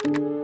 जंगलाच्या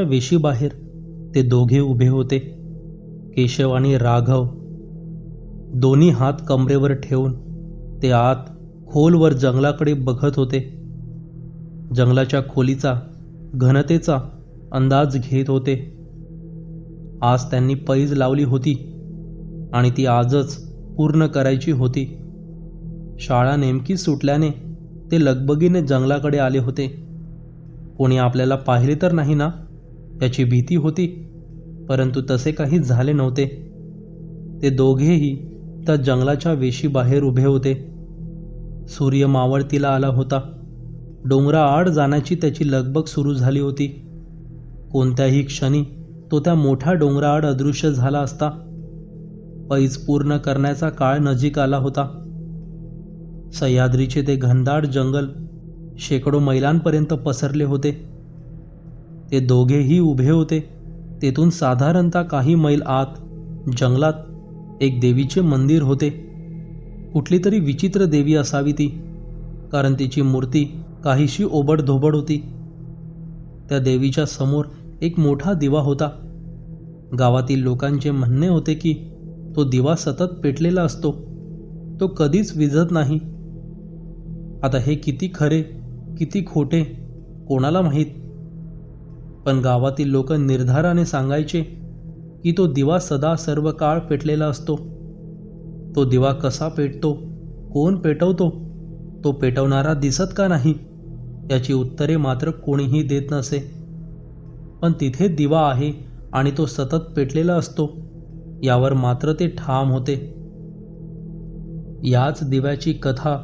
वेशीबाहेर ते दोघे उभे होते. केशव आणि राघव. दोन्ही हात कमरेवर ठेवून ते आत खोलवर जंगलाकडे बघत होते. जंगलाच्या खोलीचा, घनतेचा अंदाज घेत होते. आज त्यांनी पैज लावली होती आणि ती आजच पूर्ण करायची होती. शाळा नेमकी सुटल्याने ते लगबगीने जंगलाकडे आले होते. कोणी आपल्याला पाहिले तर नाही ना, याची भीती होती, परंतु तसे काही झाले नव्हते. ते दोघेही त्या जंगलाच्या वेशीबाहेर उभे होते. सूर्य मावळतीला आला होता. डोंगराआड जाण्याची त्याची लगबग सुरू झाली होती. कोणत्याही क्षणी तो त्या मोठ्या डोंगराआड अदृश्य झाला असता. पैज पूर्ण करण्याचा काळ नजीक आला होता. सह्याद्रीचे ते घनदाट जंगल शेकडो मैलांपर्यंत पसरले होते. ते दोघेही उभे होते. तेथून साधारणतः काही मैल आत जंगलात एक देवीचे मंदिर होते. कुठली तरी विचित्र देवी असावी ती, कारण तिची मूर्ती काहीशी ओबडधोबड होती. त्या देवीच्या समोर एक मोठा दिवा होता. गावातील लोकांचे म्हणणे होते की तो दिवा सतत पेटलेला असतो, तो कधीच विझत नाही. आता हे किती खरे किती खोटे कोणाला माहीत, पण गावातील लोक निर्धाराने सांगायचे की तो दिवा सदा सर्व काळ पेटलेला असतो. तो दिवा कसा पेटतो, कोण पेटवतो, तो पेटवणारा दिसत का नाही, याची उत्तरे मात्र कोणीही देत नसे. पण तिथे दिवा आहे आणि तो सतत पेटलेला असतो, यावर मात्र ते ठाम होते. याच दिव्याची कथा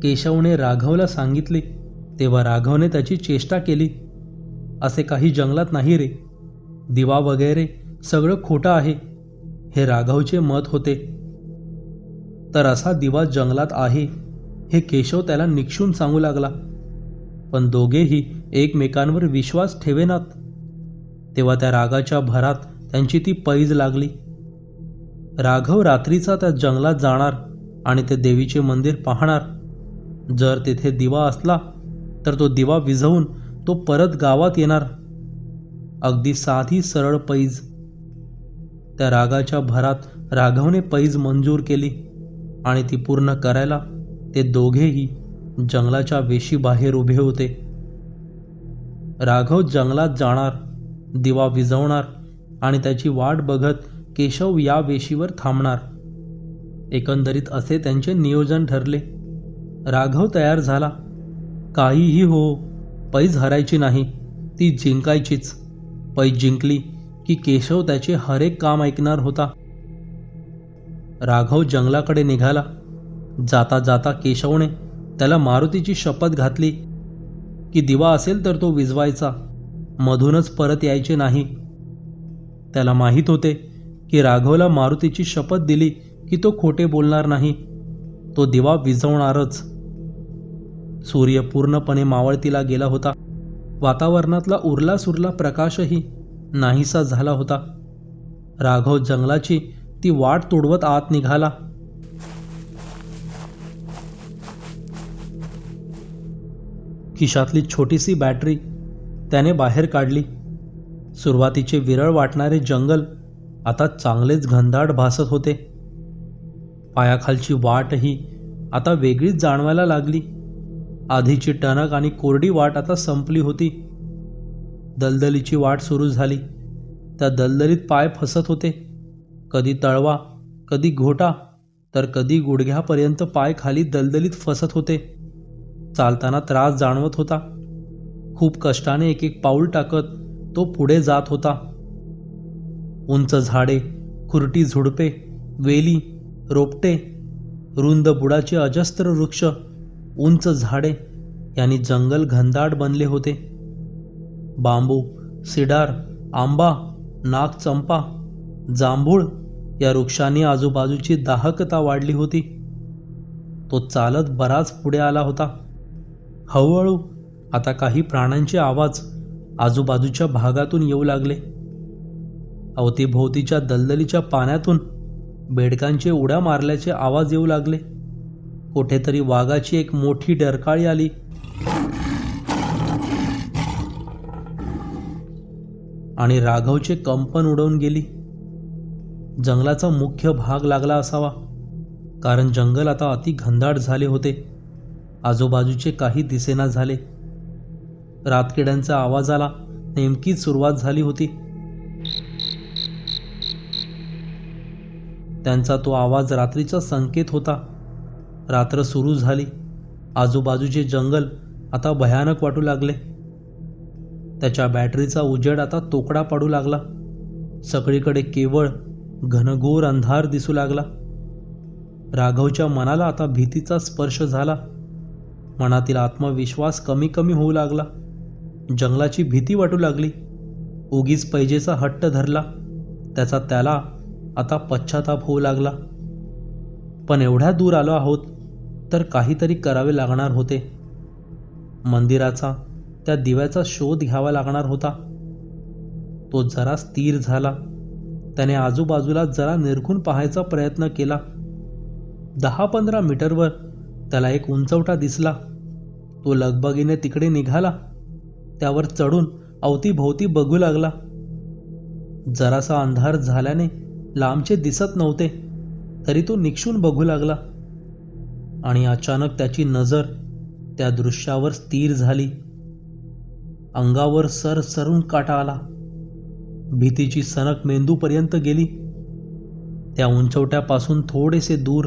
केशवने राघवला सांगितली तेव्हा राघवने त्याची चेष्टा केली. असे काही जंगलात नाही रे, दिवा वगैरे सगळं खोटं आहे, हे राघवचे मत होते. तर असा दिवा जंगलात आहे हे केशव त्याला निक्षून सांगू लागला. पण दोघेही एकमेकांवर विश्वास ठेवेनात. तेव्हा त्या रागाच्या भरात त्यांची ती पैज लागली. राघव रात्रीचा त्या जंगलात जाणार आणि ते देवीचे मंदिर पाहणार. जर तिथे दिवा असला तर तो दिवा विझवून तो परत गावात येणार. अगदी साधी सरळ पैज. त्या रागाच्या भरात राघवने पैज मंजूर केली आणि ती पूर्ण करायला ते दोघेही जंगलाच्या वेशीबाहेर उभे होते. राघव जंगलात जाणार, दिवा विझवणार आणि त्याची वाट बघत केशव या वेशीवर थांबणार. एकंदरीत असे त्यांचे नियोजन ठरले. राघव तयार झाला. काहीही हो, पैज हरायची नाही, ती जिंकायचीच. पैज जिंकली की केशव त्याचे हरेक काम ऐकणार होता. राघव जंगलाकडे निघाला. जाता जाता केशवने त्याला मारुतीची शपथ घातली की दिवा असेल तर तो विझवायचा, मधूनच परत यायचे नाही. त्याला माहीत होते की राघवला मारुतीची शपथ दिली की तो खोटे बोलणार नाही, तो दिवा विझवणारच. सूर्य पूर्णपणे मावळतीला गेला होता. वातावरणातला उरला सुरला प्रकाशही नाहीसा झाला होता. राघव जंगलाची ती वाट तुडवत आत निघाला. खिशातली छोटीशी बॅटरी त्याने बाहेर काढली. सुरुवातीचे विरळ वाटणारे जंगल आता चांगलेच घनदाट भासत होते. पायाखालची वाटही आता वेगळीच जाणवायला लागली. आधीची टणक आणि कोरडी वाट आता संपली होती. दलदलीची वाट सुरू झाली. त्या दलदलीत पाय फसत होते. कधी तळवा, कधी घोटा, तर कधी गुडघ्यापर्यंत पाय खाली दलदलीत फसत होते. चालताना त्रास जाणवत होता. खूप कष्टाने एक एक पाऊल टाकत तो पुढे जात होता. उंच झाडे, खुरटी झुडपे, वेली, रोपटे, रुंद बुडाचे अजस्त्र वृक्ष, उंच झाडे यांनी जंगल घनदाट बनले होते. बांबू, सिडार, आंबा, नागचंपा, जांभूळ या वृक्षांनी आजूबाजूची दाहकता वाढली होती. तो चालत बराच पुढे आला होता. हळूहळू आता काही प्राण्यांचे आवाज आजूबाजूच्या भागातून येऊ लागले. अवतीभोवतीच्या दलदलीच्या पाण्यातून बेडकांचे उड्या मारल्याचे आवाज येऊ लागले. कुठेतरी वाघाची एक मोठी डरकाळी आली. आणि राघवचे कंपन उडवून गेली. जंगलाचा मुख्य भाग लागला असावा, कारण जंगल आता अति घनदाट झाले होते. आजूबाजूचे काही दिसेना झाले. रातकिड्यांच्या आवाजाला नेमकीच सुरुवात झाली होती. त्यांचा तो आवाज रात्रीचा संकेत होता. रात्र सुरू झाली. आजूबाजूचे जंगल आता भयानक वाटू लागले. त्याच्या बॅटरीचा उजेड आता तोकडा पडू लागला. सगळीकडे केवळ घनघोर अंधार दिसू लागला. राघवच्या मनाला आता भीतीचा स्पर्श झाला. मनातील आत्मविश्वास कमी कमी होऊ लागला. जंगलाची भीती वाटू लागली. उगीच पैजेचा हट्ट धरला त्याचा त्याला आता पश्चाताप होऊ लागला. पण एवढ्या दूर आलो आहोत तर काहीतरी करावे लागणार होते. मंदिराचा त्या दिव्याचा शोध घ्यावा लागणार होता. तो जरा स्थिर झाला. त्याने आजूबाजूला जरा निरखून पाहायचा प्रयत्न केला. 10-15 मीटरवर त्याला एक उंचवटा दिसला. तो लगबगीने तिकडे निघाला. त्यावर चढून अवतीभोवती बघू लागला. जरासा अंधार झाल्याने लांबचे दिसत नव्हते, तरी तो निक्षून बघू लागला. आणि अचानक त्याची नजर त्या दृश्यावर स्थिर झाली. अंगावर सरसरून काटा आला. भीतीची सनक मेंदूपर्यंत गेली. त्या उंचवट्यापासून थोडेसे दूर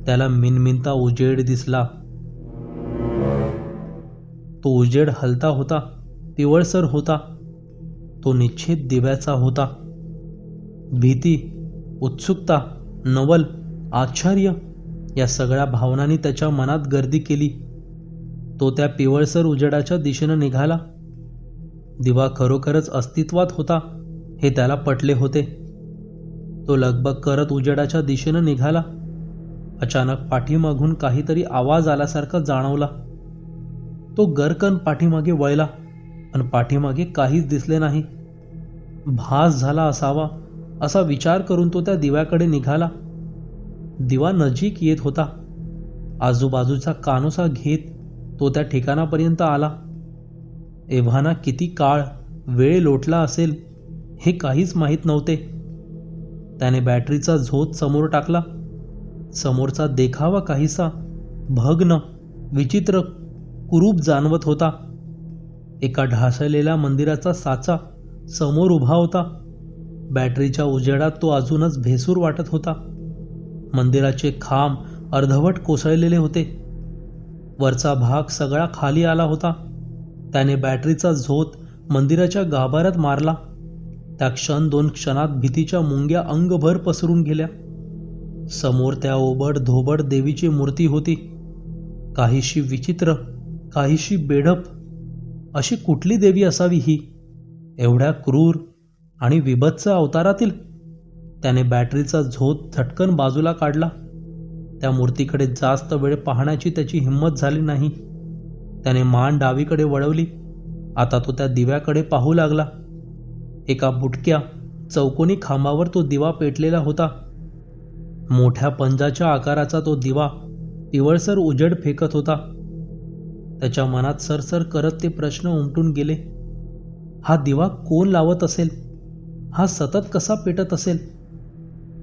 त्याला मिनमिनता उजेड दिसला. तो उजेड हलता होता, पिवळसर होता. तो निश्चित दिव्याचा होता. भीती, उत्सुकता, नवल, आश्चर्य या सगळ्या भावनांनी त्याच्या मनात गर्दी केली. तो त्या पिवळसर उजेडाच्या दिशेने निघाला. दिवा खरोखरच अस्तित्वात होता हे त्याला पटले होते. तो लगबग करत उजेडाच्या दिशेने निघाला. अचानक पाठीमागून काहीतरी आवाज आल्यासारखा जाणवला. तो गरकन पाठीमागे वळला, आणि पाठीमागे काहीच दिसले नाही. भास झाला असावा असा विचार करून तो त्या दिव्याकडे निघाला. दिवा नजीक येत होता. आजूबाजूचा कानोसा घेत तो त्या ठिकाणापर्यंत आला. एव्हाना किती काळ वेळ लोटला असेल हे काहीच माहीत नव्हते. त्याने बॅटरीचा झोत समोर टाकला. समोरचा देखावा काहीसा भग्न, विचित्र, कुरूप जाणवत होता. एका ढासळलेल्या मंदिराचा साचा समोर उभा होता. बॅटरीच्या उजेडात तो अजूनच भेसूर वाटत होता. मंदिराचे खांब अर्धवट कोसळलेले होते. वरचा भाग सगळा खाली आला होता. त्याने बॅटरीचा झोत मंदिराच्या गाभाऱ्यात मारला. त्या दोन क्षणात भीतीच्या मुंग्या अंगभर पसरून गेल्या. समोर त्या ओबड धोबड देवीची मूर्ती होती. काहीशी विचित्र, काहीशी बेढप. अशी कुठली देवी असावी ही, एवढ्या क्रूर आणि विभत्स अवतारातील? त्याने बॅटरीचा झोत झटकन बाजूला काढला. त्या मूर्तीकडे जास्त वेळ पाहण्याची त्याची हिंमत झाली नाही. त्याने मान डावीकडे वळवली. आता तो त्या दिव्याकडे पाहू लागला. एका बुटक्या चौकोनी खांबावर तो दिवा पेटलेला होता. मोठ्या पंजाच्या आकाराचा तो दिवा पिवळसर उजेड फेकत होता. त्याच्या मनात सरसर करत ते प्रश्न उमटून गेले. हा दिवा कोण लावत असेल? हा सतत कसा पेटत असेल?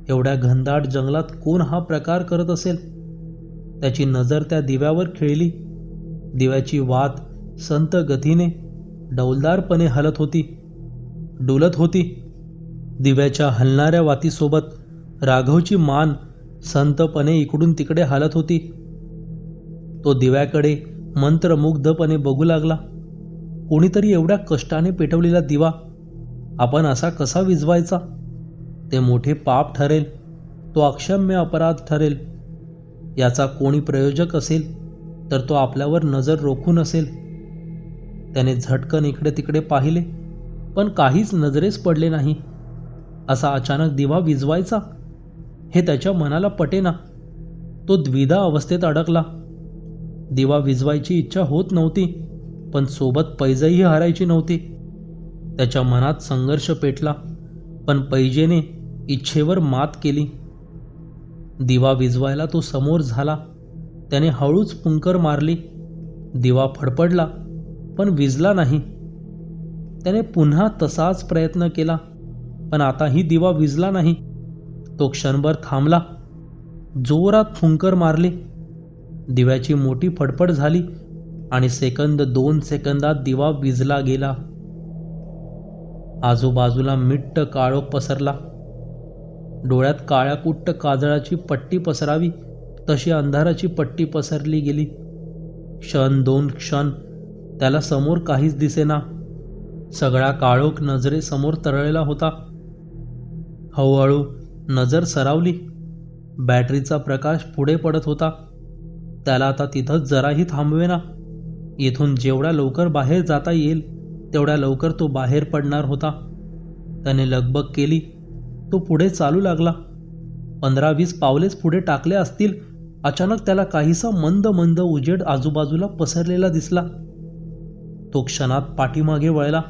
एवढ्या घनदाट जंगलात कोण हा प्रकार करत असेल? त्याची नजर त्या दिव्यावर खेळली. दिव्याची वात संत गतीने, डौलदारपणे हलत होती, डुलत होती. दिव्याच्या हलणाऱ्या वातीसोबत राघवची मान संतपणे इकडून तिकडे हलत होती. तो दिव्याकडे मंत्रमुग्धपणे बघू लागला. कोणीतरी एवढ्या कष्टाने पेटवलेला दिवा आपण असा कसा विझवायचा? ते मोठे पाप ठरेल. तो अक्षम्य अपराध ठरेल. याचा कोणी प्रयोजक असेल तर तो आपल्यावर नजर रोखून असेल. त्याने झटकन इकडे तिकडे पाहिले, पण काहीच नजरेस पडले नाही. असा अचानक दिवा विझवायचा हे त्याच्या मनाला पटेना. तो द्विधा अवस्थेत अडकला. दिवा विझवायची इच्छा होत नव्हती, पण सोबत पैजाही हरायची नव्हती. त्याच्या मनात संघर्ष पेटला, पण पैजेने इच्छेवर मात केली. दिवा विझवायला तो समोर झाला. त्याने हळूच फुंकर मारली. दिवा फडफडला, पण विझला नाही. त्याने पुन्हा तसाच प्रयत्न केला, पण आताही दिवा विझला नाही. तो क्षणभर थांबला, जोरात फुंकर मारली. दिव्याची मोठी फडफड झाली आणि 2 सेकंदात दिवा विझला गेला. आजूबाजूला मिट्ट काळोख पसरला. डोळ्यात काळ्या कुट्ट काजळाची पट्टी पसरावी तशी अंधाराची पट्टी पसरली गेली. 2 क्षण त्याला समोर काहीच दिसेना. सगळा काळोख नजरेसमोर तरळलेला होता. हळूहळू नजर सरावली. बॅटरीचा प्रकाश पुढे पडत होता. त्याला आता तिथं जराही थांबवेना. येथून जेवढ्या लवकर बाहेर जाता येईल तेवढ्या लवकर तो बाहेर पडणार होता. त्याने लगबग केली. तो पुढे चालू लागला. 15-20 पावलेच पुढे टाकले असतील, अचानक त्याला काहीसा मंद मंद उजेड आजूबाजूला पसरलेला दिसला. तो क्षणात पाठीमागे वळला.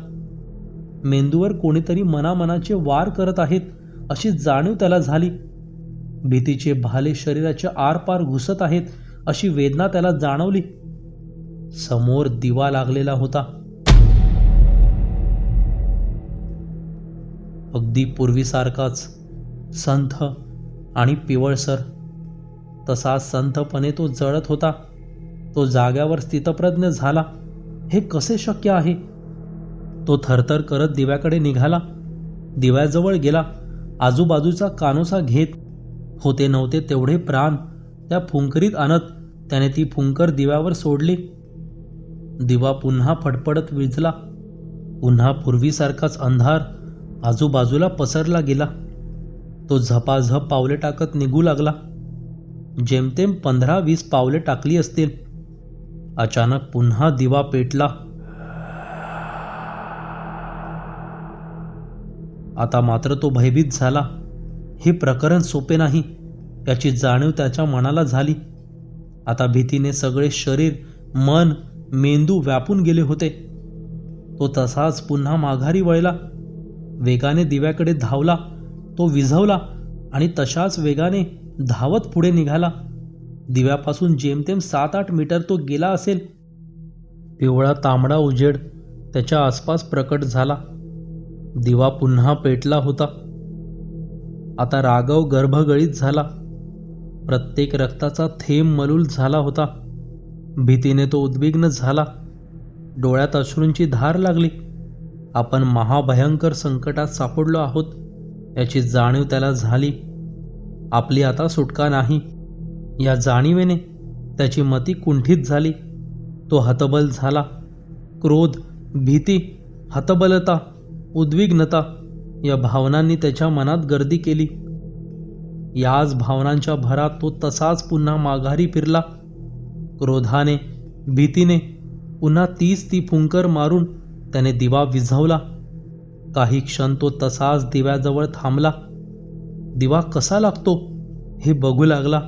मेंदूवर कोणीतरी मनामनाचे वार करत आहेत अशी जाणीव त्याला झाली. भीतीचे भाले शरीराच्या आरपार घुसत आहेत अशी वेदना त्याला जाणवली. समोर दिवा लागलेला होता. अगदी पूर्वीसारखाच संथ आणि पिवळसर. तसा संथपणे तो जळत होता. तो जाग्यावर स्थितप्रज्ञ झाला. हे कसे शक्य आहे? तो थरथर करत दिव्याकडे निघाला. दिव्याजवळ गेला. आजूबाजूचा कानोसा घेत होते नव्हते तेवढे प्राण त्या फुंकरीत आणत त्याने ती फुंकर दिव्यावर सोडली. दिवा पुन्हा फडफडत विझला. पुन्हा पूर्वीसारखाच अंधार आजूबाजूला पसरला गेला. तो झपाझप पावले टाकत निघू लागला. जेमतेम 15-20 पावले टाकली असतील. अचानक पुन्हा दिवा पेटला. आता मात्र तो भयभीत झाला. हे प्रकरण सोपे नाही याची जाणीव त्याच्या मनाला झाली. आता भीतीने सगळे शरीर, मन, मेंदू व्यापून गेले होते. तो तसाच पुन्हा माघारी वळला. वेगाने दिव्याकडे धावला. तो विझवला आणि तशाच वेगाने धावत पुढे निघाला. दिव्यापासून जेमतेम 7-8 मीटर तो गेला असेल. पिवळा तांबडा उजेड त्याच्या आसपास प्रकट झाला. दिवा पुन्हा पेटला होता. आता राघव गर्भगळीत झाला. प्रत्येक रक्ताचा थेंब मलूल झाला होता. भीतीने तो उद्विग्न झाला. डोळ्यात अश्रूंची धार लागली. आपण महाभयंकर संकटात सापडलो आहोत याची जाणीव त्याला झाली. आपली आता सुटका नाही या जाणीवेने त्याची मती कुंठित झाली. तो हतबल झाला. क्रोध, भीती, हतबलता, उद्विग्नता या भावनांनी त्याच्या मनात गर्दी केली. याच भावनांच्या भरात तो तसाच पुन्हा माघारी फिरला. क्रोधाने, भीतीने पुन्हा ती फुंकर मारून त्याने दिवा विझवला. काही क्षण तो तसाच दिव्याजवळ थांबला. दिवा कसा लागतो हे बघू लागला,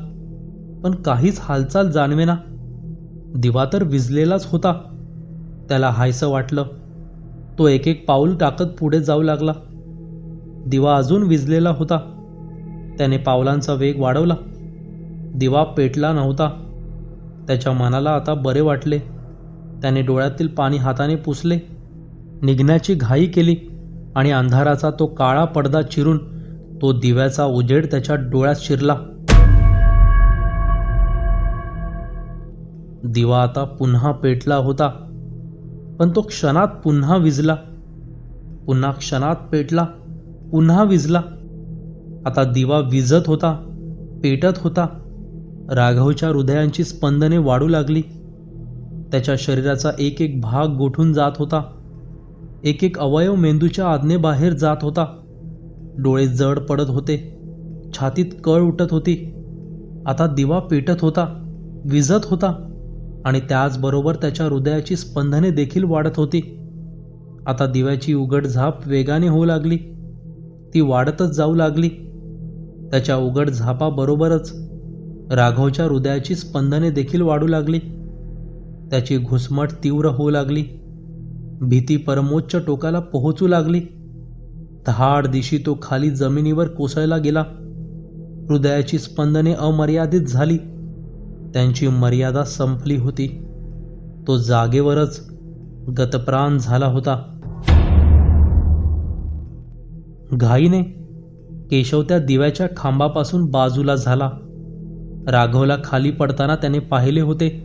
पण काहीच हालचाल जाणवेना. दिवा तर विझलेलाच होता. त्याला हायसं वाटलं. तो एक पाऊल टाकत पुढे जाऊ लागला. दिवा अजून विझलेला होता. त्याने पावलांचा वेग वाढवला. दिवा पेटला नव्हता. त्याच्या मनाला आता बरे वाटले. त्याने डोळ्यातील पाणी हाताने पुसले. निघण्याची घाई केली आणि अंधाराचा तो काळा पडदा चिरून तो दिव्याचा उजेड त्याच्या डोळ्यात शिरला. दिवा आता पुन्हा पेटला होता, पण तो क्षणात पुन्हा विझला. पुन्हा क्षणात पेटला, पुन्हा विझला. आता दिवा विझत होता, पेटत होता. राघवच्या हृदयांची स्पंदने वाढू लागली. त्याच्या शरीराचा एक भाग गोठून जात होता. एक अवयव मेंदूच्या आज्ञेबाहेर जात होता. डोळे जड पडत होते. छातीत कळ उठत होती. आता दिवा पेटत होता, विझत होता आणि त्याचबरोबर त्याच्या हृदयाची स्पंदने देखील वाढत होती. आता दिव्याची उघडझाप वेगाने होऊ लागली. ती वाढतच जाऊ लागली. त्याच्या उघड झापाबरोबरच राघवच्या हृदयाची स्पंदने देखील वाढू लागली. त्याची घुसमट तीव्र होऊ लागली. भीती परमोच्च टोकाला पोहोचू लागली. धाड दिशी तो खाली जमिनीवर कोसळला गेला. हृदयाची स्पंदने अमर्यादित झाली. त्यांची मर्यादा संपली होती. तो जागेवरच गतप्राण झाला होता. घाईने केशव त्या दिव्याच्या खांबापासून बाजूला झाला. राघवला खाली पडताना त्याने पाहिले होते.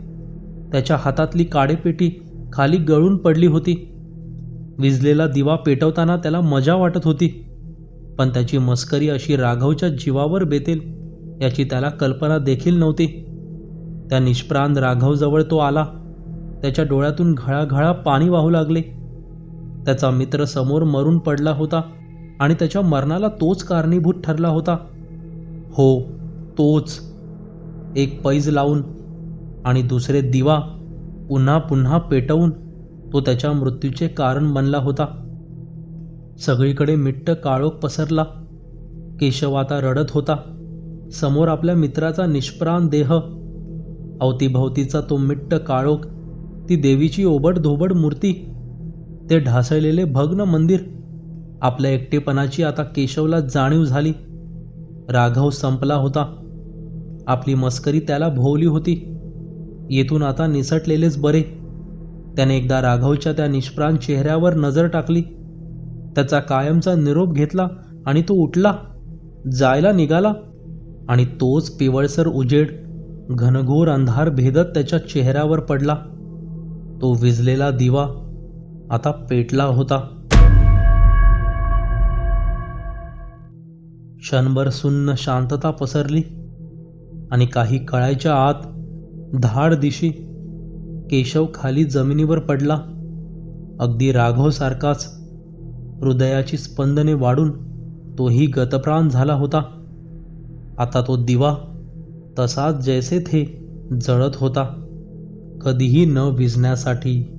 त्याच्या हातातली काडेपेटी खाली गळून पडली होती. विझलेला दिवा पेटवताना त्याला मजा वाटत होती, पण त्याची मस्करी अशी राघवच्या जीवावर बेतेल याची त्याला कल्पना देखील नव्हती. त्या निष्प्राण राघवजवळ तो आला. त्याच्या डोळ्यातून घळाघळा पाणी वाहू लागले. त्याचा मित्र समोर मरून पडला होता आणि त्याच्या मरणाला तोच कारणीभूत ठरला होता. हो, तोच. एक पैज लावून आणि दुसरे दिवा पुन्हा पुन्हा पेटवून तो त्याच्या मृत्यूचे कारण बनला होता. सगळीकडे मिट्ट काळोख पसरला. केशव आता रडत होता. समोर आपल्या मित्राचा निष्प्राण देह, अवतीभवतीचा तो मिट्ट काळोख, ती देवीची ओबडधोबड मूर्ती, ते ढासळलेले भग्न मंदिर. आपल्या एकटेपणाची आता केशवला जाणीव झाली. राघव संपला होता. आपली मस्करी त्याला भोवली होती. येथून आता निसटलेलेच बरे. त्याने एकदा राघवच्या त्या निष्प्राण चेहऱ्यावर नजर टाकली. त्याचा कायमचा निरोप घेतला आणि तो उठला, जायला निघाला. आणि तोच पिवळसर उजेड, घनघोर अंधार भेदत त्याच्या चेहऱ्यावर पडला. तो विझलेला दिवा आता पेटला होता. क्षणभर सुन्न शांतता पसरली आणि काही कळायच्या आत धाड दिशी केशव खाली जमिनीवर पडला. अगदी राघवसारखाच हृदयाची स्पंदने वाढून तोही गतप्राण झाला होता. आता तो दिवा तसाच जैसे थे जळत होता, कधीही न विझण्यासाठी.